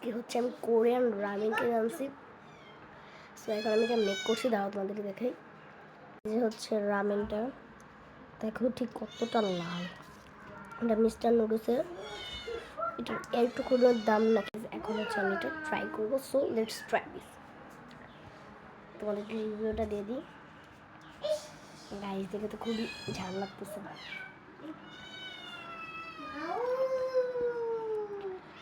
আজকে হচ্ছে আমি কোরিয়ান রামেন কিনে আনছি। সো এখন আমি এটা মেক করছি, দাঁড়াও তোমাদেরকে দেখাই। যে হচ্ছে রামেনটা দেখো ঠিক কতটা লাল। এটা মিস্টার নুডলসের, এটা একটু কোনো দাম না। এখন হচ্ছে আমি এটা ট্রাই করবো। So let's try this. তোমাদেরকে রিভিউটা দিয়ে দিই। গাইস দেখে তো খুবই ঝাল লাগতেছে।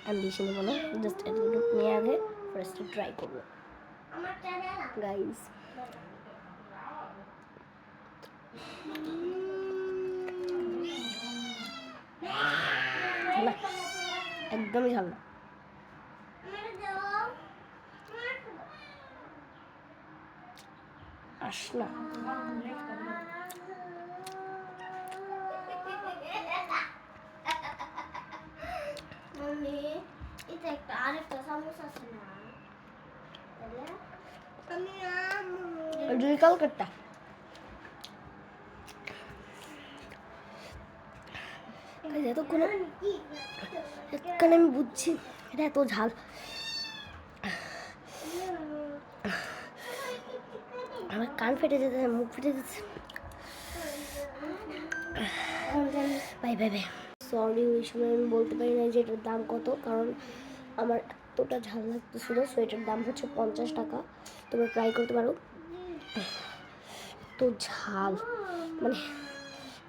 আমি বেশি নেবো না, জাস্ট এতটুকু নিয়ে আগে ফার্স্টে ট্রাই করবো গাইস। ঝাল একদমই ঝাল না। আস না কালকেরটা এতক্ষণ আমি বুঝছি এটা এত ঝাল। আমার কান ফেটে যেতে, মুখ ফেটে যাচ্ছে। Bye bye bye. সরি, ওই সময় আমি বলতে পারি না যে এটার দাম কত, কারণ আমার এতটা ঝাল লাগতেছিল। সো এটার দাম হচ্ছে 50 টাকা। তোমরা ট্রাই করতে পারো। তো ঝাল মানে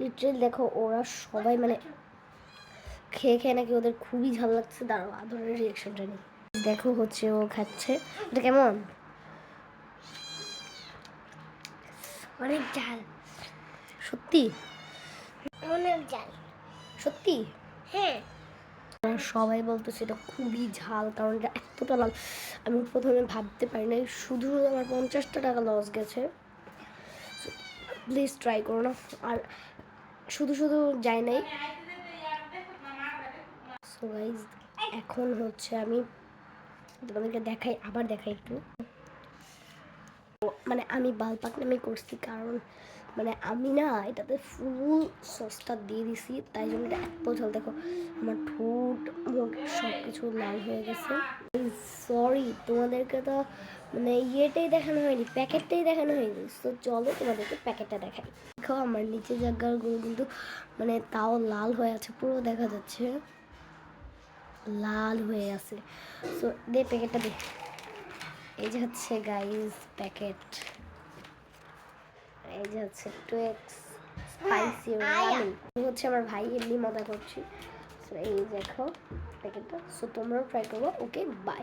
লিটারেলি দেখো ওরা সবাই মানে খেয়ে খেয়ে নাকি ওদের খুবই ঝাল লাগছে। দাঁড়াও আদরের রিয়াকশনটা নেই। দেখো হচ্ছে ও খাচ্ছে। এটা কেমন? অনেক ঝাল। সত্যি অনেক ঝাল। সত্যি? হ্যাঁ। সবাই বলতেছে এটা খুবই ঝাল, কারণ এটা এতটা লাল। আমি প্রথমে ভাবতে পারি নাই, শুধু আমার 50টা টাকা লস গেছে। প্লিজ ট্রাই করো না। আর শুধু শুধু যাই নাই। সো গাইজ এখন হচ্ছে আমি তোমাদেরকে দেখাই, আবার দেখাই একটু। মানে আমি বালপাক নামে করছি, কারণ মানে আমি না এটাতে ফুল সসটা দিয়ে দিছি, তাই জন্য এটা এত ঝাল। দেখো আমার ঠোঁট মুখ সব কিছু লাল হয়ে গেছে। সরি, তোমাদেরকে তো মানে ইয়েটাই দেখানো হয়নি, প্যাকেটটাই দেখানো হয়নি। তো চলো তোমাদেরকে প্যাকেটটা দেখাই। দেখো আমার নিচে জায়গাগুলো কিন্তু মানে তাও লাল হয়ে আছে, পুরো দেখা যাচ্ছে লাল হয়ে আছে। সো দে প্যাকেটটা দে। এই যে হচ্ছে গাইস প্যাকেট। এই যে হচ্ছে 2x স্পাইসি রামেন। হচ্ছে আমার ভাই এমনি মজা করছি। সো এই দেখো প্যাকেটটা। সো তোমরাও ট্রাই করবো। Okay bye.